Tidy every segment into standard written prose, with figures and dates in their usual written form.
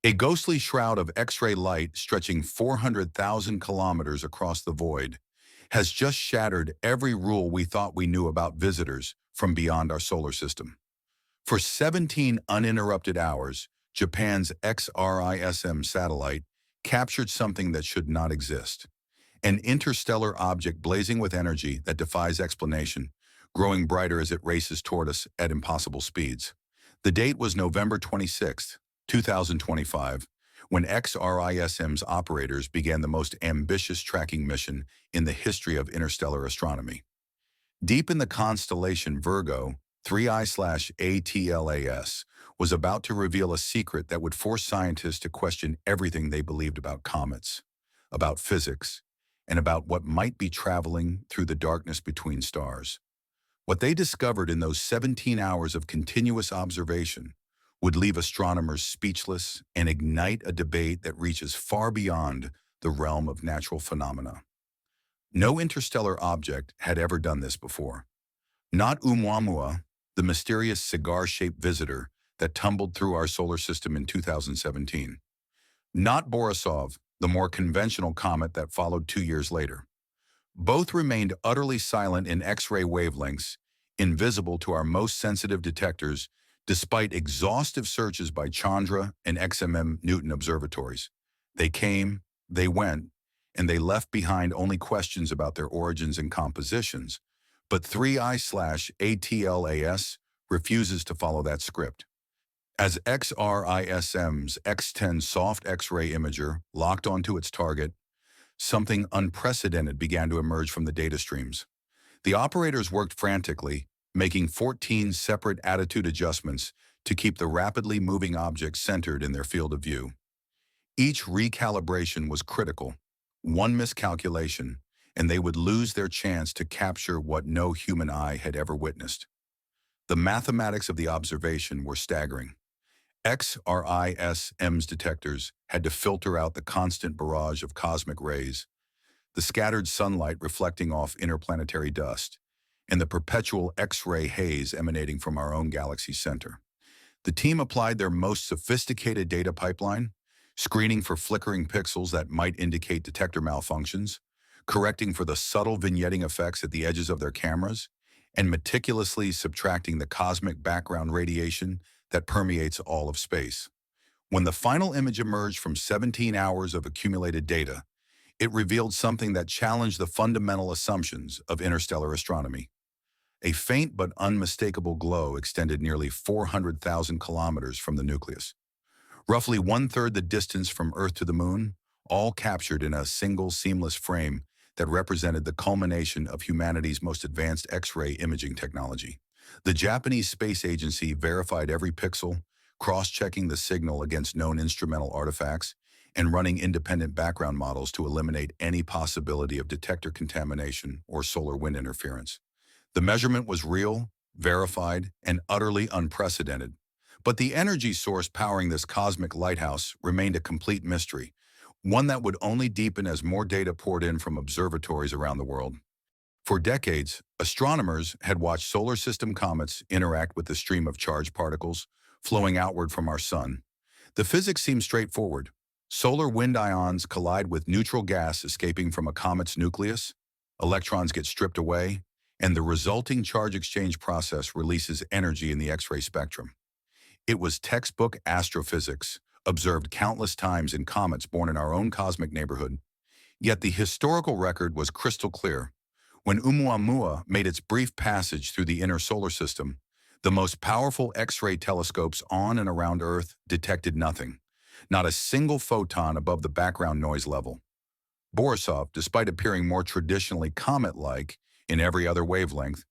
A ghostly shroud of X-ray light stretching 400,000 kilometers across the void has just shattered every rule we thought we knew about visitors from beyond our solar system. For 17 uninterrupted hours, Japan's XRISM satellite captured something that should not exist. An interstellar object blazing with energy that defies explanation, growing brighter as it races toward us at impossible speeds. The date was November 26, 2025, when XRISM's operators began the most ambitious tracking mission in the history of interstellar astronomy. Deep in the constellation Virgo, 3I/ATLAS was about to reveal a secret that would force scientists to question everything they believed about comets, about physics, and about what might be traveling through the darkness between stars. What they discovered in those 17 hours of continuous observation would leave astronomers speechless and ignite a debate that reaches far beyond the realm of natural phenomena. No interstellar object had ever done this before. Not Oumuamua, the mysterious cigar-shaped visitor that tumbled through our solar system in 2017. Not Borisov, the more conventional comet that followed 2 years later. Both remained utterly silent in X-ray wavelengths, invisible to our most sensitive detectors, despite exhaustive searches by Chandra and XMM Newton observatories. They came, they went, and they left behind only questions about their origins and compositions. But 3I/ATLAS refuses to follow that script. As XRISM's X10 soft X-ray imager locked onto its target, something unprecedented began to emerge from the data streams. The operators worked frantically, making 14 separate attitude adjustments to keep the rapidly moving object centered in their field of view. Each recalibration was critical. One miscalculation, and they would lose their chance to capture what no human eye had ever witnessed. The mathematics of the observation were staggering. XRISM's detectors had to filter out the constant barrage of cosmic rays, the scattered sunlight reflecting off interplanetary dust, and the perpetual X-ray haze emanating from our own galaxy's center. The team applied their most sophisticated data pipeline, screening for flickering pixels that might indicate detector malfunctions, correcting for the subtle vignetting effects at the edges of their cameras, and meticulously subtracting the cosmic background radiation that permeates all of space. When the final image emerged from 17 hours of accumulated data, it revealed something that challenged the fundamental assumptions of interstellar astronomy. A faint but unmistakable glow extended nearly 400,000 kilometers from the nucleus. Roughly one-third the distance from Earth to the Moon, all captured in a single seamless frame that represented the culmination of humanity's most advanced X-ray imaging technology. The Japanese Space Agency verified every pixel, cross-checking the signal against known instrumental artifacts, and running independent background models to eliminate any possibility of detector contamination or solar wind interference. The measurement was real, verified, and utterly unprecedented. But the energy source powering this cosmic lighthouse remained a complete mystery, one that would only deepen as more data poured in from observatories around the world. For decades, astronomers had watched solar system comets interact with the stream of charged particles flowing outward from our sun. The physics seemed straightforward. Solar wind ions collide with neutral gas escaping from a comet's nucleus, electrons get stripped away, and the resulting charge exchange process releases energy in the X-ray spectrum. It was textbook astrophysics, observed countless times in comets born in our own cosmic neighborhood. Yet the historical record was crystal clear. When Oumuamua made its brief passage through the inner solar system, the most powerful X-ray telescopes on and around Earth detected nothing, not a single photon above the background noise level. Borisov, despite appearing more traditionally comet-like in every other wavelength,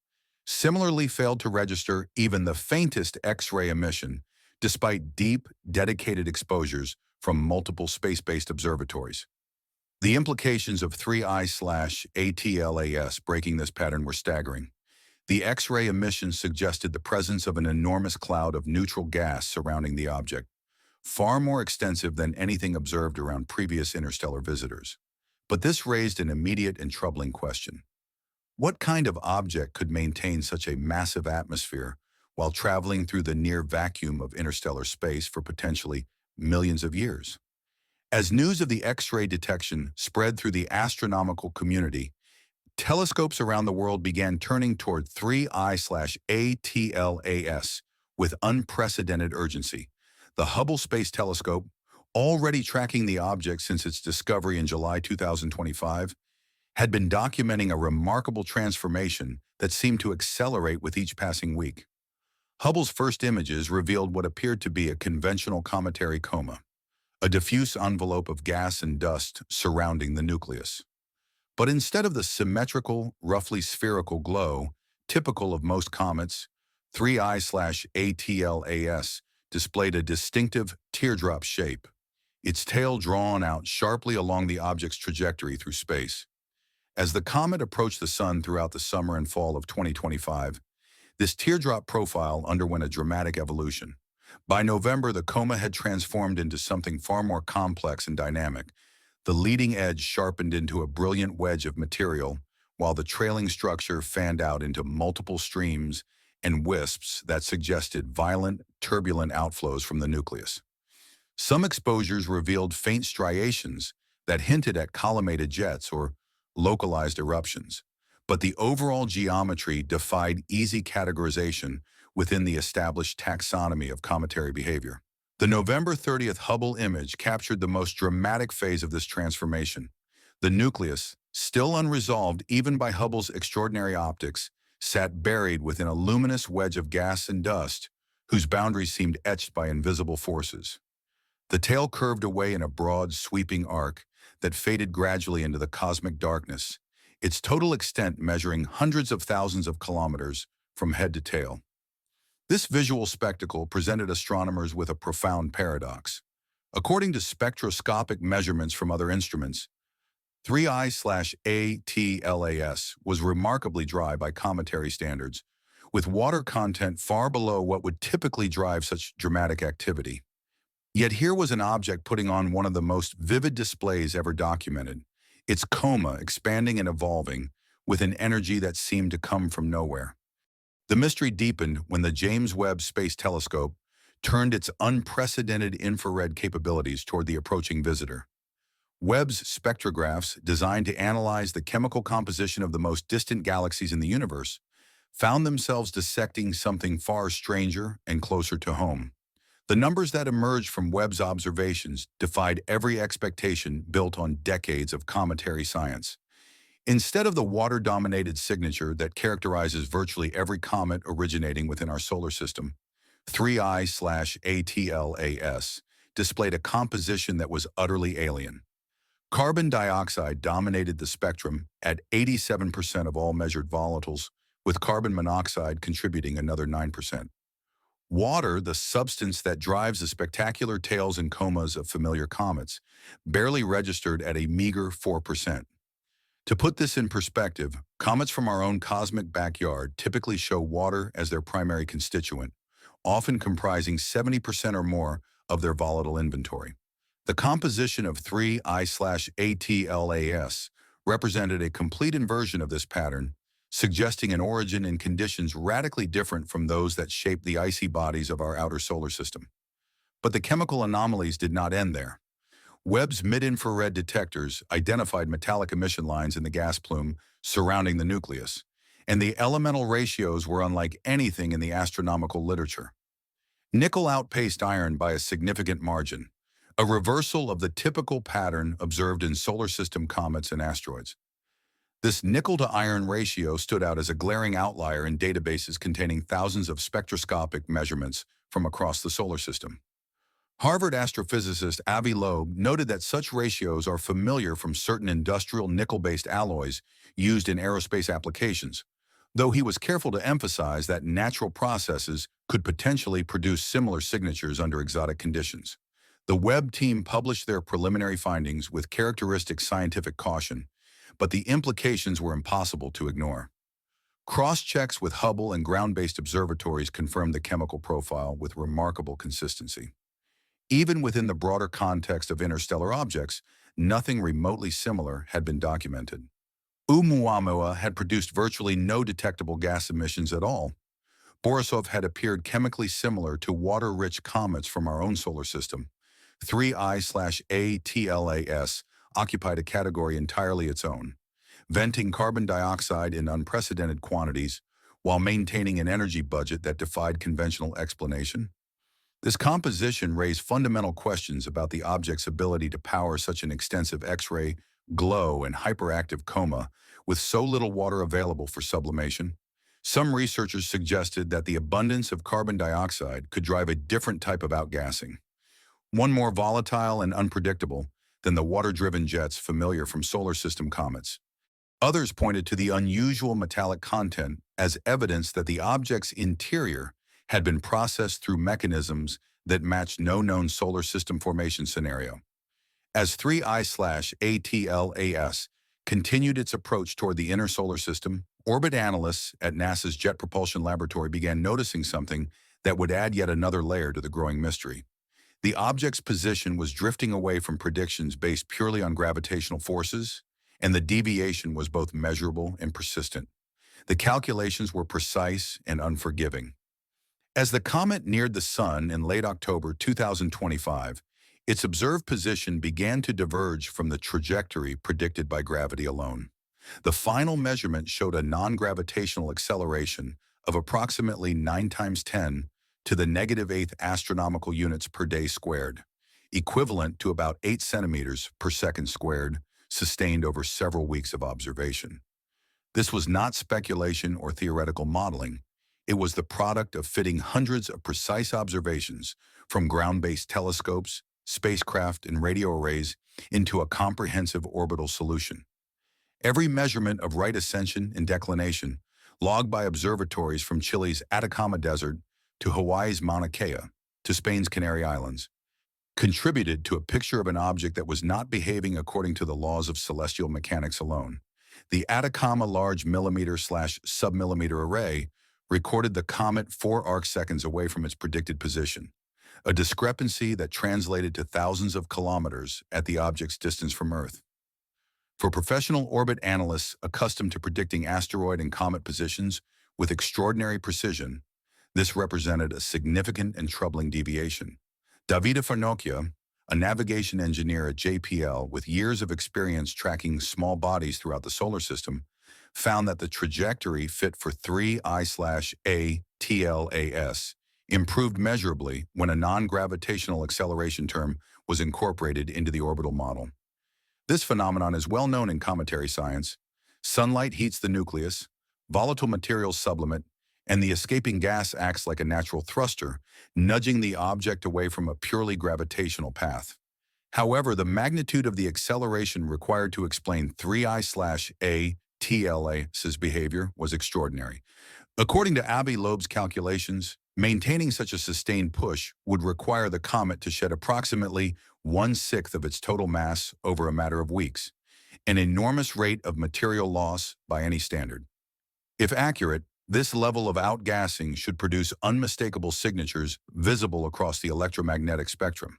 similarly failed to register even the faintest X-ray emission, despite deep, dedicated exposures from multiple space-based observatories. The implications of 3I/ATLAS breaking this pattern were staggering. The X-ray emissions suggested the presence of an enormous cloud of neutral gas surrounding the object, far more extensive than anything observed around previous interstellar visitors. But this raised an immediate and troubling question. What kind of object could maintain such a massive atmosphere while traveling through the near vacuum of interstellar space for potentially millions of years. As news of the X-ray detection spread through the astronomical community, telescopes around the world began turning toward 3I/ATLAS with unprecedented urgency. The Hubble Space Telescope, already tracking the object since its discovery in July 2025, had been documenting a remarkable transformation that seemed to accelerate with each passing week. Hubble's first images revealed what appeared to be a conventional cometary coma, a diffuse envelope of gas and dust surrounding the nucleus. But instead of the symmetrical, roughly spherical glow typical of most comets, 3I/ATLAS displayed a distinctive teardrop shape, its tail drawn out sharply along the object's trajectory through space. As the comet approached the sun throughout the summer and fall of 2025, this teardrop profile underwent a dramatic evolution. By November, the coma had transformed into something far more complex and dynamic. The leading edge sharpened into a brilliant wedge of material, while the trailing structure fanned out into multiple streams and wisps that suggested violent, turbulent outflows from the nucleus. Some exposures revealed faint striations that hinted at collimated jets or localized eruptions, but the overall geometry defied easy categorization within the established taxonomy of cometary behavior. The November 30th Hubble image captured the most dramatic phase of this transformation. The nucleus, still unresolved even by Hubble's extraordinary optics, sat buried within a luminous wedge of gas and dust whose boundaries seemed etched by invisible forces. The tail curved away in a broad, sweeping arc that faded gradually into the cosmic darkness, its total extent measuring hundreds of thousands of kilometers from head to tail. This visual spectacle presented astronomers with a profound paradox. According to spectroscopic measurements from other instruments, 3I/ATLAS was remarkably dry by cometary standards, with water content far below what would typically drive such dramatic activity. Yet here was an object putting on one of the most vivid displays ever documented, its coma expanding and evolving with an energy that seemed to come from nowhere. The mystery deepened when the James Webb Space Telescope turned its unprecedented infrared capabilities toward the approaching visitor. Webb's spectrographs, designed to analyze the chemical composition of the most distant galaxies in the universe, found themselves dissecting something far stranger and closer to home. The numbers that emerged from Webb's observations defied every expectation built on decades of cometary science. Instead of the water-dominated signature that characterizes virtually every comet originating within our solar system, 3I/ATLAS displayed a composition that was utterly alien. Carbon dioxide dominated the spectrum at 87% of all measured volatiles, with carbon monoxide contributing another 9%. Water, the substance that drives the spectacular tails and comas of familiar comets, barely registered at a meager 4%. To put this in perspective, comets from our own cosmic backyard typically show water as their primary constituent, often comprising 70% or more of their volatile inventory. The composition of 3I/ATLAS represented a complete inversion of this pattern, suggesting an origin in conditions radically different from those that shape the icy bodies of our outer solar system. But the chemical anomalies did not end there. Webb's mid-infrared detectors identified metallic emission lines in the gas plume surrounding the nucleus, and the elemental ratios were unlike anything in the astronomical literature. Nickel outpaced iron by a significant margin, a reversal of the typical pattern observed in solar system comets and asteroids. This nickel-to-iron ratio stood out as a glaring outlier in databases containing thousands of spectroscopic measurements from across the solar system. Harvard astrophysicist Avi Loeb noted that such ratios are familiar from certain industrial nickel-based alloys used in aerospace applications, though he was careful to emphasize that natural processes could potentially produce similar signatures under exotic conditions. The Webb team published their preliminary findings with characteristic scientific caution, but the implications were impossible to ignore. Cross-checks with Hubble and ground-based observatories confirmed the chemical profile with remarkable consistency. Even within the broader context of interstellar objects, nothing remotely similar had been documented. Oumuamua had produced virtually no detectable gas emissions at all. Borisov had appeared chemically similar to water-rich comets from our own solar system, 3I/ATLAS occupied a category entirely its own, venting carbon dioxide in unprecedented quantities while maintaining an energy budget that defied conventional explanation. This composition raised fundamental questions about the object's ability to power such an extensive X-ray, glow, and hyperactive coma with so little water available for sublimation. Some researchers suggested that the abundance of carbon dioxide could drive a different type of outgassing, one more volatile and unpredictable than the water-driven jets familiar from solar system comets. Others pointed to the unusual metallic content as evidence that the object's interior had been processed through mechanisms that matched no known solar system formation scenario. As 3I/ATLAS continued its approach toward the inner solar system, orbit analysts at NASA's Jet Propulsion Laboratory began noticing something that would add yet another layer to the growing mystery. The object's position was drifting away from predictions based purely on gravitational forces, and the deviation was both measurable and persistent. The calculations were precise and unforgiving. As the comet neared the Sun in late October 2025, its observed position began to diverge from the trajectory predicted by gravity alone. The final measurement showed a non-gravitational acceleration of approximately 9 times 10 to the -8th astronomical units per day squared, equivalent to about 8 centimeters per second squared, sustained over several weeks of observation. This was not speculation or theoretical modeling. It was the product of fitting hundreds of precise observations from ground-based telescopes, spacecraft, and radio arrays into a comprehensive orbital solution. Every measurement of right ascension and declination, logged by observatories from Chile's Atacama Desert to Hawaii's Mauna Kea to Spain's Canary Islands, contributed to a picture of an object that was not behaving according to the laws of celestial mechanics alone. The Atacama Large Millimeter/Submillimeter Array recorded the comet 4 arcseconds away from its predicted position, a discrepancy that translated to thousands of kilometers at the object's distance from Earth. For professional orbit analysts accustomed to predicting asteroid and comet positions with extraordinary precision, this represented a significant and troubling deviation. Davide Farnocchia, a navigation engineer at JPL with years of experience tracking small bodies throughout the solar system, found that the trajectory fit for 3I/ATLAS improved measurably when a non-gravitational acceleration term was incorporated into the orbital model. This phenomenon is well known in cometary science. Sunlight heats the nucleus, volatile materials sublimate, and the escaping gas acts like a natural thruster, nudging the object away from a purely gravitational path. However, the magnitude of the acceleration required to explain 3I/ATLAS's behavior was extraordinary. According to Avi Loeb's calculations, maintaining such a sustained push would require the comet to shed approximately 1/6 of its total mass over a matter of weeks, an enormous rate of material loss by any standard. If accurate, this level of outgassing should produce unmistakable signatures visible across the electromagnetic spectrum.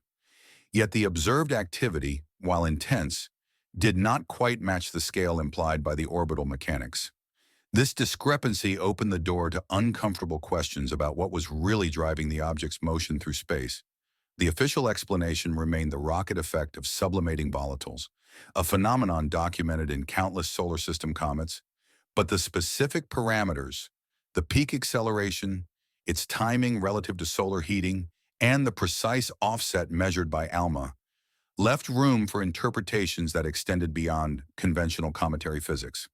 Yet the observed activity, while intense, did not quite match the scale implied by the orbital mechanics. This discrepancy opened the door to uncomfortable questions about what was really driving the object's motion through space. The official explanation remained the rocket effect of sublimating volatiles, a phenomenon documented in countless solar system comets, but the specific parameters, the peak acceleration, its timing relative to solar heating, and the precise offset measured by ALMA, left room for interpretations that extended beyond conventional cometary physics.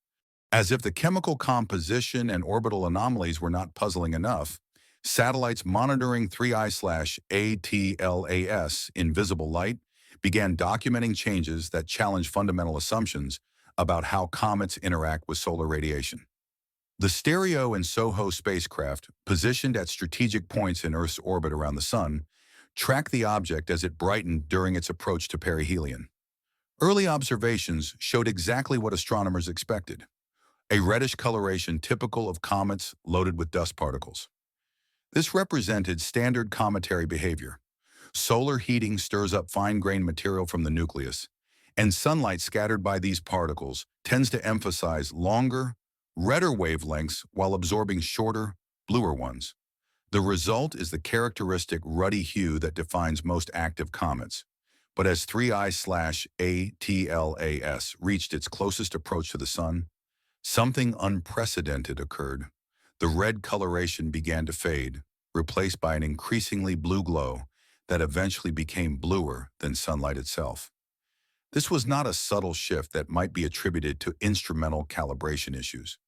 As if the chemical composition and orbital anomalies were not puzzling enough, satellites monitoring 3I/ATLAS in visible light began documenting changes that challenged fundamental assumptions about how comets interact with solar radiation. The Stereo and SOHO spacecraft, positioned at strategic points in Earth's orbit around the Sun, tracked the object as it brightened during its approach to perihelion. Early observations showed exactly what astronomers expected: a reddish coloration typical of comets loaded with dust particles. This represented standard cometary behavior. Solar heating stirs up fine-grained material from the nucleus, and sunlight scattered by these particles tends to emphasize longer, redder wavelengths while absorbing shorter, bluer ones. The result is the characteristic ruddy hue that defines most active comets. But as 3I/ATLAS reached its closest approach to the Sun, something unprecedented occurred. The red coloration began to fade, replaced by an increasingly blue glow that eventually became bluer than sunlight itself. This was not a subtle shift that might be attributed to instrumental calibration issues.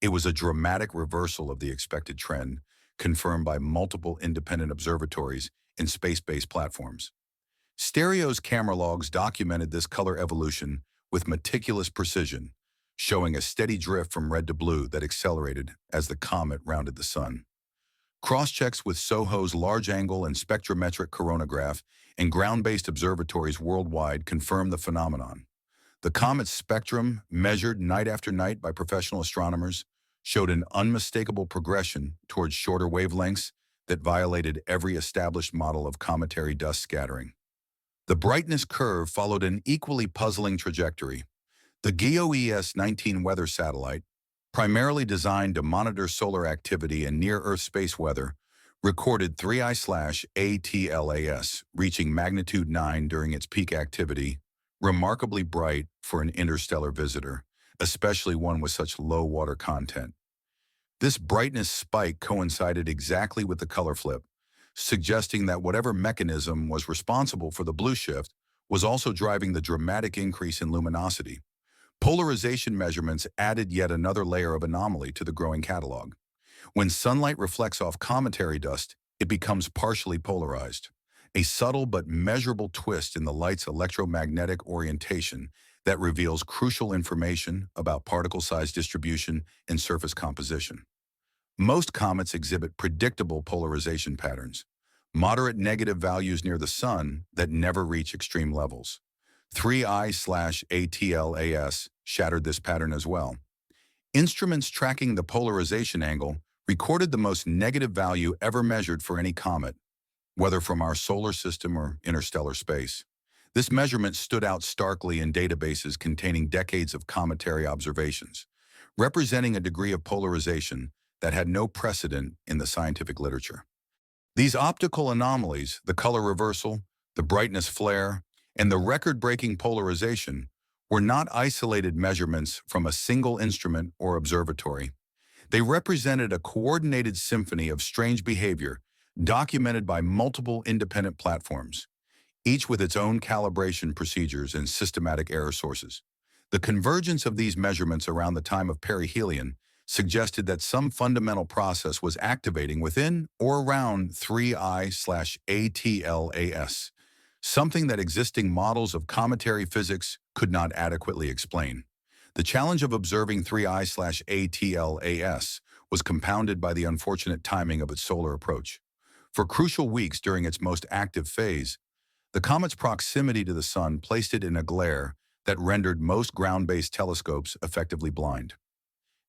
It was a dramatic reversal of the expected trend, confirmed by multiple independent observatories and space-based platforms. Stereo's camera logs documented this color evolution with meticulous precision, showing a steady drift from red to blue that accelerated as the comet rounded the Sun. Cross-checks with SOHO's large-angle and spectrometric coronagraph and ground-based observatories worldwide confirmed the phenomenon. The comet's spectrum, measured night after night by professional astronomers, showed an unmistakable progression towards shorter wavelengths that violated every established model of cometary dust scattering. The brightness curve followed an equally puzzling trajectory. The GEOES-19 weather satellite, primarily designed to monitor solar activity and near-Earth space weather, recorded 3I/ATLAS, reaching magnitude 9 during its peak activity, remarkably bright for an interstellar visitor, especially one with such low water content. This brightness spike coincided exactly with the color flip, suggesting that whatever mechanism was responsible for the blue shift was also driving the dramatic increase in luminosity. Polarization measurements added yet another layer of anomaly to the growing catalog. When sunlight reflects off cometary dust, it becomes partially polarized, a subtle but measurable twist in the light's electromagnetic orientation that reveals crucial information about particle size distribution and surface composition. Most comets exhibit predictable polarization patterns, moderate negative values near the Sun that never reach extreme levels. 3I/ATLAS shattered this pattern as well. Instruments tracking the polarization angle recorded the most negative value ever measured for any comet, whether from our solar system or interstellar space. This measurement stood out starkly in databases containing decades of cometary observations, representing a degree of polarization that had no precedent in the scientific literature. These optical anomalies, the color reversal, the brightness flare, and the record-breaking polarization, were not isolated measurements from a single instrument or observatory. They represented a coordinated symphony of strange behavior documented by multiple independent platforms, each with its own calibration procedures and systematic error sources. The convergence of these measurements around the time of perihelion suggested that some fundamental process was activating within or around 3I/ATLAS, something that existing models of cometary physics could not adequately explain. The challenge of observing 3I/ATLAS was compounded by the unfortunate timing of its solar approach. For crucial weeks during its most active phase, the comet's proximity to the Sun placed it in a glare that rendered most ground-based telescopes effectively blind.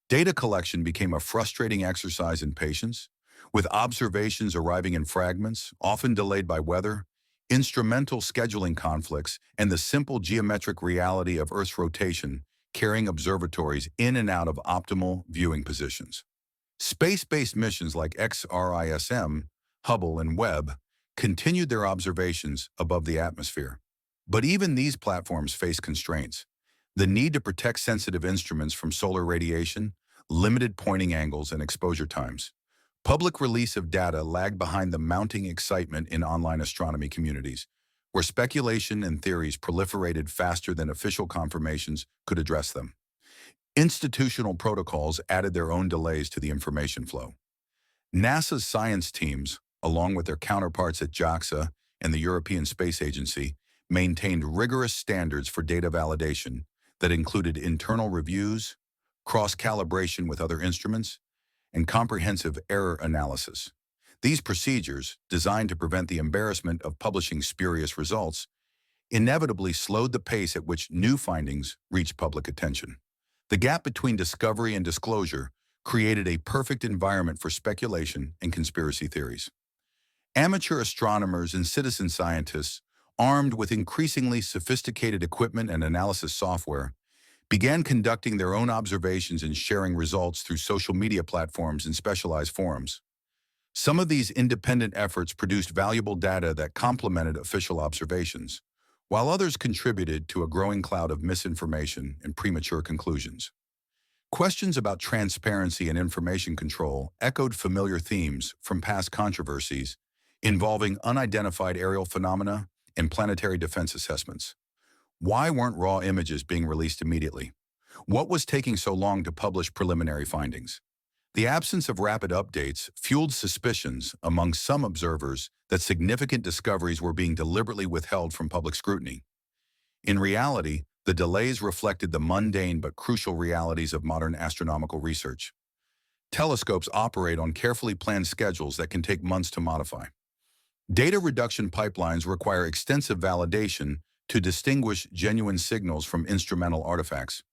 Data collection became a frustrating exercise in patience, with observations arriving in fragments, often delayed by weather, instrumental scheduling conflicts, and the simple geometric reality of Earth's rotation carrying observatories in and out of optimal viewing positions. Space-based missions like XRISM, Hubble, and Webb continued their observations above the atmosphere. But even these platforms face constraints. The need to protect sensitive instruments from solar radiation, limited pointing angles, and exposure times. Public release of data lagged behind the mounting excitement in online astronomy communities, where speculation and theories proliferated faster than official confirmations could address them. Institutional protocols added their own delays to the information flow. NASA's science teams, along with their counterparts at JAXA and the European Space Agency, maintained rigorous standards for data validation that included internal reviews, cross-calibration with other instruments, and comprehensive error analysis. These procedures, designed to prevent the embarrassment of publishing spurious results, inevitably slowed the pace at which new findings reached public attention. The gap between discovery and disclosure created a perfect environment for speculation and conspiracy theories. Amateur astronomers and citizen scientists, armed with increasingly sophisticated equipment and analysis software, began conducting their own observations and sharing results through social media platforms and specialized forums. Some of these independent efforts produced valuable data that complemented official observations, while others contributed to a growing cloud of misinformation and premature conclusions. Questions about transparency and information control echoed familiar themes from past controversies involving unidentified aerial phenomena and planetary defense assessments. Why weren't raw images being released immediately? What was taking so long to publish preliminary findings? The absence of rapid updates fueled suspicions among some observers that significant discoveries were being deliberately withheld from public scrutiny. In reality, the delays reflected the mundane but crucial realities of modern astronomical research. Telescopes operate on carefully planned schedules that can take months to modify. Data reduction pipelines require extensive validation to distinguish genuine signals from instrumental artifacts.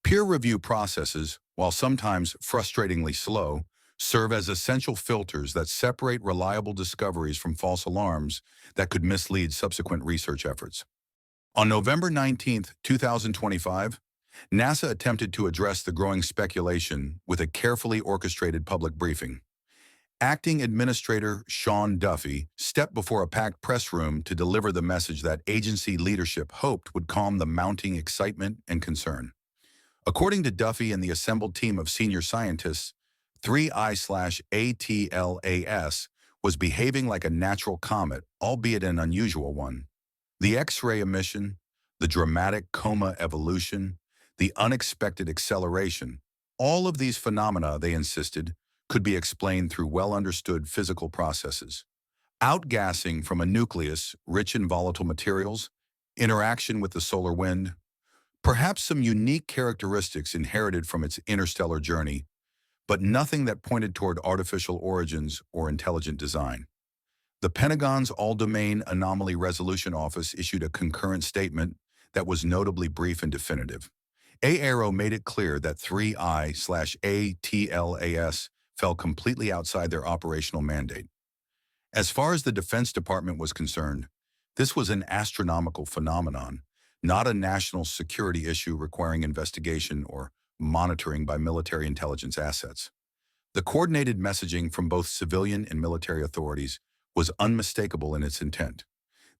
Peer review processes, while sometimes frustratingly slow, serve as essential filters that separate reliable discoveries from false alarms that could mislead subsequent research efforts. On November 19, 2025, NASA attempted to address the growing speculation with a carefully orchestrated public briefing. Acting Administrator Sean Duffy stepped before a packed press room to deliver the message that agency leadership hoped would calm the mounting excitement and concern. According to Duffy and the assembled team of senior scientists, 3I/ATLAS was behaving like a natural comet, albeit an unusual one. The X-ray emission, the dramatic coma evolution, the unexpected acceleration, all of these phenomena, they insisted, could be explained through well-understood physical processes. Outgassing from a nucleus rich in volatile materials, interaction with the solar wind, perhaps some unique characteristics inherited from its interstellar journey, but nothing that pointed toward artificial origins or intelligent design. The Pentagon's All-Domain Anomaly Resolution Office issued a concurrent statement that was notably brief and definitive. AARO made it clear that 3I/ATLAS fell completely outside their operational mandate. As far as the Defense Department was concerned, this was an astronomical phenomenon, not a national security issue requiring investigation or monitoring by military intelligence assets. The coordinated messaging from both civilian and military authorities was unmistakable in its intent.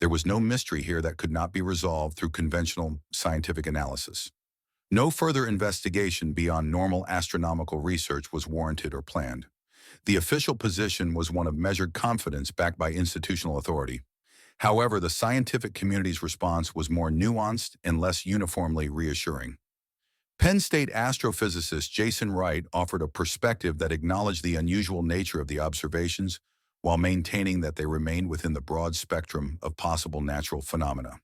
There was no mystery here that could not be resolved through conventional scientific analysis. No further investigation beyond normal astronomical research was warranted or planned. The official position was one of measured confidence backed by institutional authority. However, the scientific community's response was more nuanced and less uniformly reassuring. Penn State astrophysicist Jason Wright offered a perspective that acknowledged the unusual nature of the observations while maintaining that they remained within the broad spectrum of possible natural phenomena.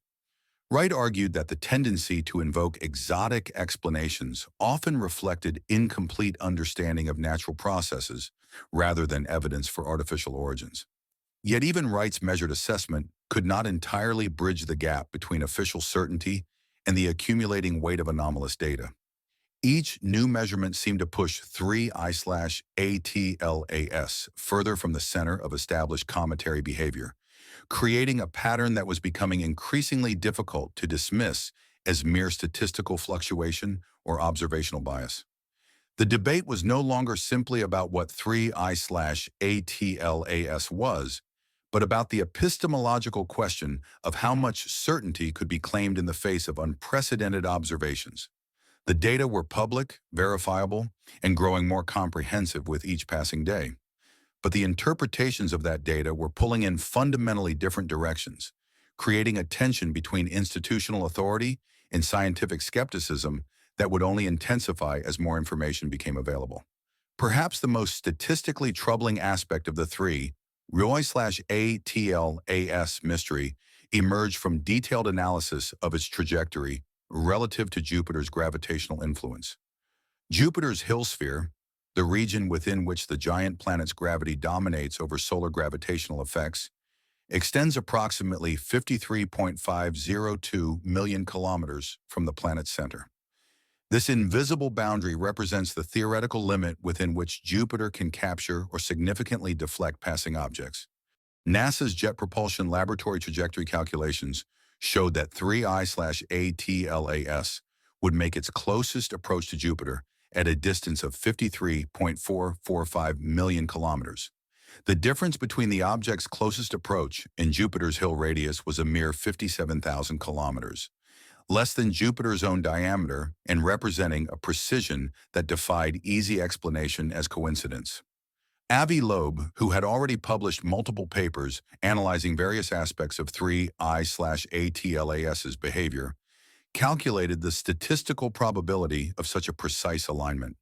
Wright argued that the tendency to invoke exotic explanations often reflected incomplete understanding of natural processes rather than evidence for artificial origins. Yet even Wright's measured assessment could not entirely bridge the gap between official certainty and the accumulating weight of anomalous data. Each new measurement seemed to push 3I/ATLAS further from the center of established cometary behavior, creating a pattern that was becoming increasingly difficult to dismiss as mere statistical fluctuation or observational bias. The debate was no longer simply about what 3I/ATLAS was, but about the epistemological question of how much certainty could be claimed in the face of unprecedented observations. The data were public, verifiable, and growing more comprehensive with each passing day. But the interpretations of that data were pulling in fundamentally different directions, creating a tension between institutional authority and scientific skepticism that would only intensify as more information became available. Perhaps the most statistically troubling aspect of the 3I/ATLAS mystery emerged from detailed analysis of its trajectory relative to Jupiter's gravitational influence. Jupiter's Hill sphere, the region within which the giant planet's gravity dominates over solar gravitational effects, extends approximately 53.502 million kilometers from the planet's center. This invisible boundary represents the theoretical limit within which Jupiter can capture or significantly deflect passing objects. NASA's Jet Propulsion Laboratory trajectory calculations showed that 3I/ATLAS would make its closest approach to Jupiter at a distance of 53.445 million kilometers. The difference between the object's closest approach and Jupiter's Hill radius was a mere 57,000 kilometers, less than Jupiter's own diameter and representing a precision that defied easy explanation as coincidence. Avi Loeb, who had already published multiple papers analyzing various aspects of 3I/ATLAS's behavior, calculated the statistical probability of such a precise alignment.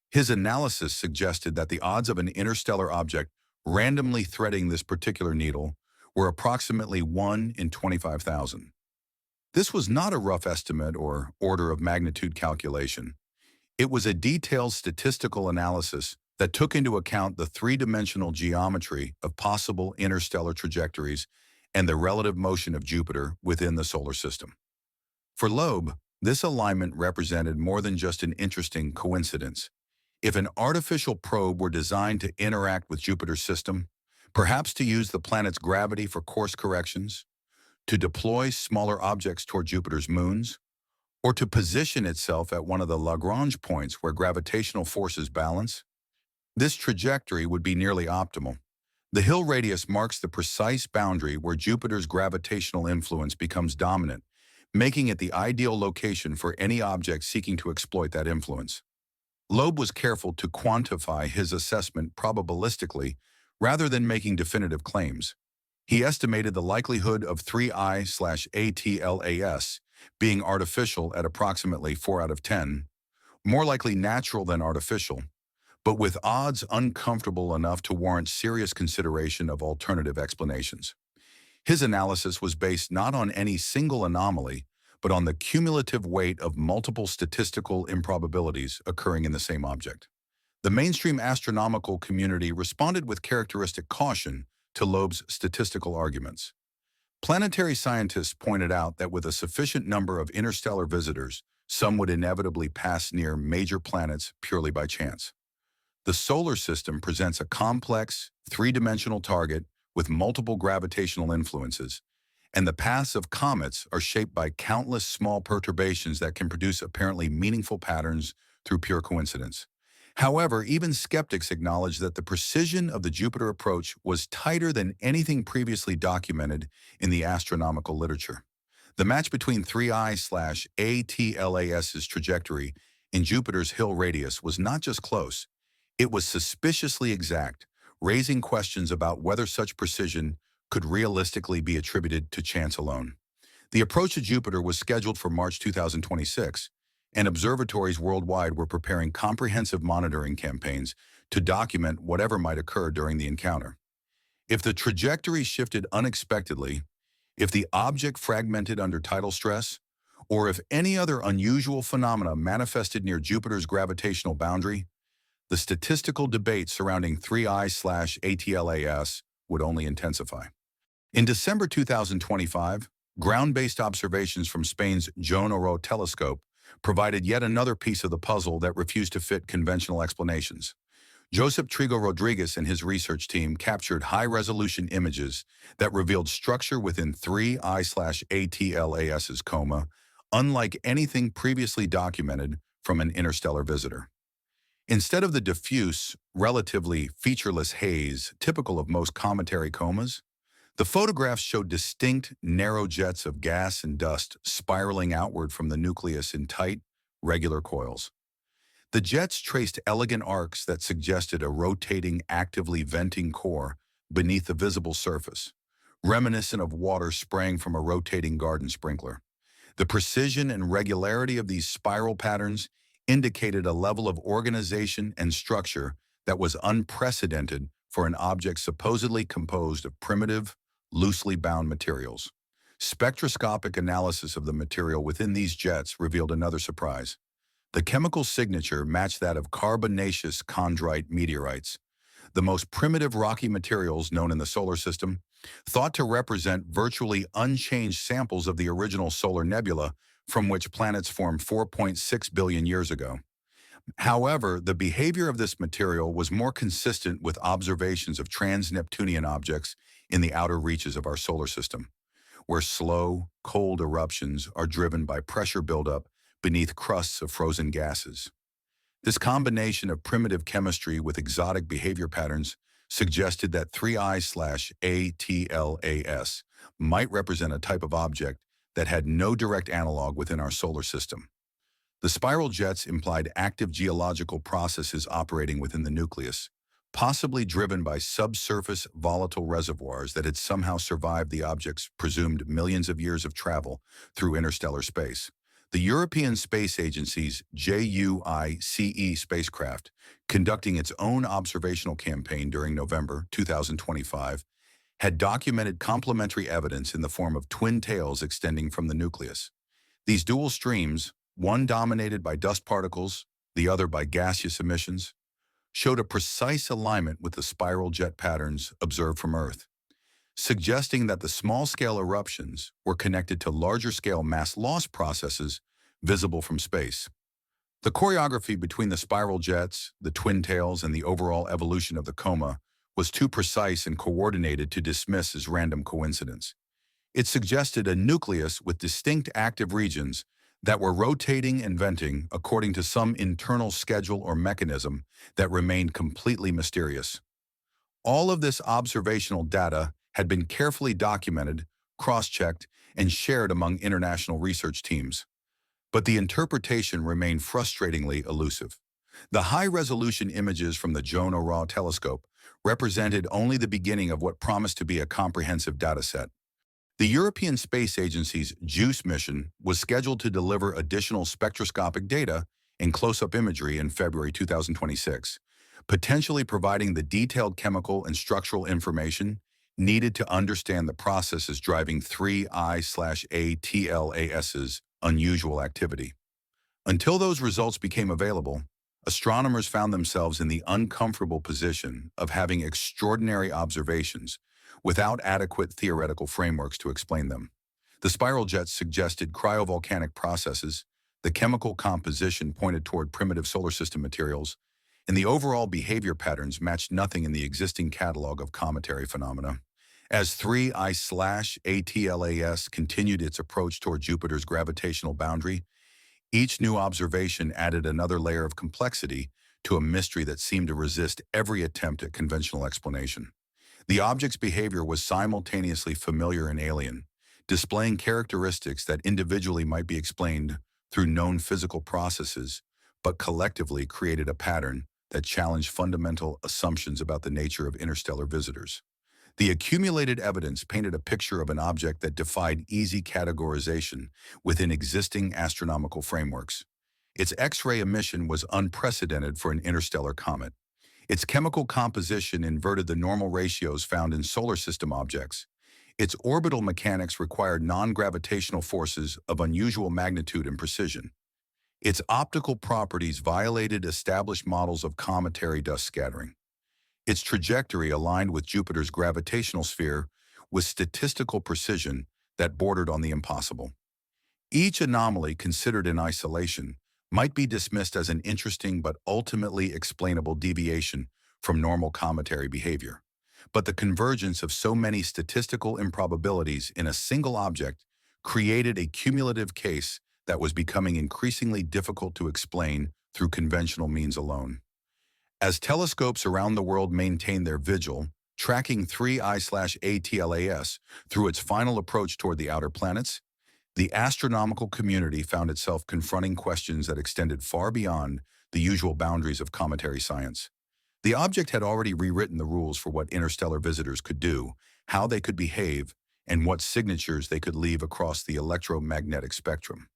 His analysis suggested that the odds of an interstellar object randomly threading this particular needle were approximately 1 in 25,000. This was not a rough estimate or order of magnitude calculation. It was a detailed statistical analysis that took into account the three-dimensional geometry of possible interstellar trajectories and the relative motion of Jupiter within the solar system. For Loeb, this alignment represented more than just an interesting coincidence. If an artificial probe were designed to interact with Jupiter's system, perhaps to use the planet's gravity for course corrections, to deploy smaller objects toward Jupiter's moons, or to position itself at one of the Lagrange points where gravitational forces balance, this trajectory would be nearly optimal. The Hill radius marks the precise boundary where Jupiter's gravitational influence becomes dominant, making it the ideal location for any object seeking to exploit that influence. Loeb was careful to quantify his assessment probabilistically rather than making definitive claims. He estimated the likelihood of 3I/ATLAS being artificial at approximately 4 out of 10, more likely natural than artificial, but with odds uncomfortable enough to warrant serious consideration of alternative explanations. His analysis was based not on any single anomaly, but on the cumulative weight of multiple statistical improbabilities occurring in the same object. The mainstream astronomical community responded with characteristic caution to Loeb's statistical arguments. Planetary scientists pointed out that with a sufficient number of interstellar visitors, some would inevitably pass near major planets purely by chance. The solar system presents a complex, three-dimensional target with multiple gravitational influences, and the paths of comets are shaped by countless small perturbations that can produce apparently meaningful patterns through pure coincidence. However, even skeptics acknowledge that the precision of the Jupiter approach was tighter than anything previously documented in the astronomical literature. The match between 3I/ATLAS's trajectory and Jupiter's Hill radius was not just close, it was suspiciously exact, raising questions about whether such precision could realistically be attributed to chance alone. The approach to Jupiter was scheduled for March 2026, and observatories worldwide were preparing comprehensive monitoring campaigns to document whatever might occur during the encounter. If the trajectory shifted unexpectedly, if the object fragmented under tidal stress, or if any other unusual phenomena manifested near Jupiter's gravitational boundary, the statistical debate surrounding 3I/ATLAS would only intensify. In December 2025, ground-based observations from Spain's Joan Oro telescope provided yet another piece of the puzzle that refused to fit conventional explanations. Josep Trigo Rodriguez and his research team captured high-resolution images that revealed structure within 3I/ATLAS's coma, unlike anything previously documented from an interstellar visitor. Instead of the diffuse, relatively featureless haze typical of most cometary comas, the photographs showed distinct, narrow jets of gas and dust spiraling outward from the nucleus in tight, regular coils. The jets traced elegant arcs that suggested a rotating, actively venting core beneath the visible surface, reminiscent of water spraying from a rotating garden sprinkler. The precision and regularity of these spiral patterns indicated a level of organization and structure that was unprecedented for an object supposedly composed of primitive, loosely bound materials. Spectroscopic analysis of the material within these jets revealed another surprise. The chemical signature matched that of carbonaceous chondrite meteorites, the most primitive rocky materials known in the solar system, thought to represent virtually unchanged samples of the original solar nebula from which planets formed 4.6 billion years ago. However, the behavior of this material was more consistent with observations of trans-Neptunian objects in the outer reaches of our solar system, where slow, cold eruptions are driven by pressure buildup beneath crusts of frozen gases. This combination of primitive chemistry with exotic behavior patterns suggested that 3I/ATLAS might represent a type of object that had no direct analog within our solar system. The spiral jets implied active geological processes operating within the nucleus, possibly driven by subsurface volatile reservoirs that had somehow survived the object's presumed millions of years of travel through interstellar space. The European Space Agency's JUICE spacecraft, conducting its own observational campaign during November 2025, had documented complementary evidence in the form of twin tails extending from the nucleus. These dual streams, one dominated by dust particles, the other by gaseous emissions, showed a precise alignment with the spiral jet patterns observed from Earth, suggesting that the small-scale eruptions were connected to larger-scale mass loss processes visible from space. The choreography between the spiral jets, the twin tails, and the overall evolution of the coma was too precise and coordinated to dismiss as random coincidence. It suggested a nucleus with distinct active regions that were rotating and venting according to some internal schedule or mechanism that remained completely mysterious. All of this observational data had been carefully documented, cross-checked, and shared among international research teams. But the interpretation remained frustratingly elusive. The high-resolution images from the Joan O'Raw telescope represented only the beginning of what promised to be a comprehensive dataset. The European Space Agency's JUICE mission was scheduled to deliver additional spectroscopic data and close-up imagery in February 2026, potentially providing the detailed chemical and structural information needed to understand the processes driving 3I/ATLAS's unusual activity. Until those results became available, astronomers found themselves in the uncomfortable position of having extraordinary observations without adequate theoretical frameworks to explain them. The spiral jets suggested cryovolcanic processes, the chemical composition pointed toward primitive solar system materials, and the overall behavior patterns matched nothing in the existing catalog of cometary phenomena. As 3I/ATLAS continued its approach toward Jupiter's gravitational boundary, each new observation added another layer of complexity to a mystery that seemed to resist every attempt at conventional explanation. The object's behavior was simultaneously familiar and alien, displaying characteristics that individually might be explained through known physical processes, but collectively created a pattern that challenged fundamental assumptions about the nature of interstellar visitors. The accumulated evidence painted a picture of an object that defied easy categorization within existing astronomical frameworks. Its X-ray emission was unprecedented for an interstellar comet. Its chemical composition inverted the normal ratios found in solar system objects. Its orbital mechanics required non-gravitational forces of unusual magnitude and precision. Its optical properties violated established models of cometary dust scattering. Its trajectory aligned with Jupiter's gravitational sphere with statistical precision that bordered on the impossible. Each anomaly considered in isolation might be dismissed as an interesting but ultimately explainable deviation from normal cometary behavior. But the convergence of so many statistical improbabilities in a single object created a cumulative case that was becoming increasingly difficult to explain through conventional means alone. As telescopes around the world maintained their vigil, tracking 3I/ATLAS through its final approach toward the outer planets, the astronomical community found itself confronting questions that extended far beyond the usual boundaries of cometary science. The object had already rewritten the rules for what interstellar visitors could do, how they could behave, and what signatures they could leave across the electromagnetic spectrum.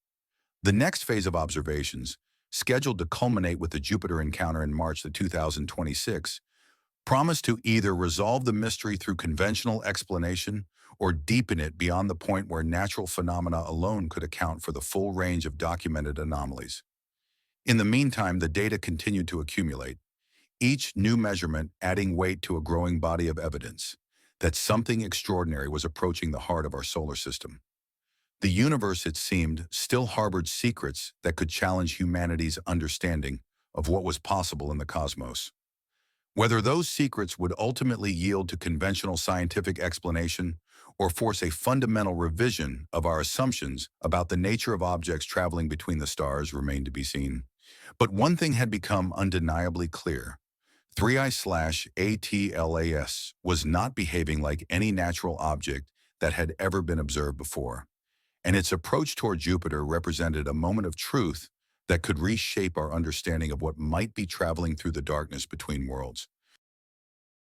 The next phase of observations, scheduled to culminate with the Jupiter encounter in March 2026, promised to either resolve the mystery through conventional explanation or deepen it beyond the point where natural phenomena alone could account for the full range of documented anomalies. In the meantime, the data continued to accumulate, each new measurement adding weight to a growing body of evidence that something extraordinary was approaching the heart of our solar system. The universe, it seemed, still harbored secrets that could challenge humanity's understanding of what was possible in the cosmos. Whether those secrets would ultimately yield to conventional scientific explanation or force a fundamental revision of our assumptions about the nature of objects traveling between the stars remained to be seen. But one thing had become undeniably clear. 3I/ATLAS was not behaving like any natural object that had ever been observed before, and its approach toward Jupiter represented a moment of truth that could reshape our understanding of what might be traveling through the darkness between worlds.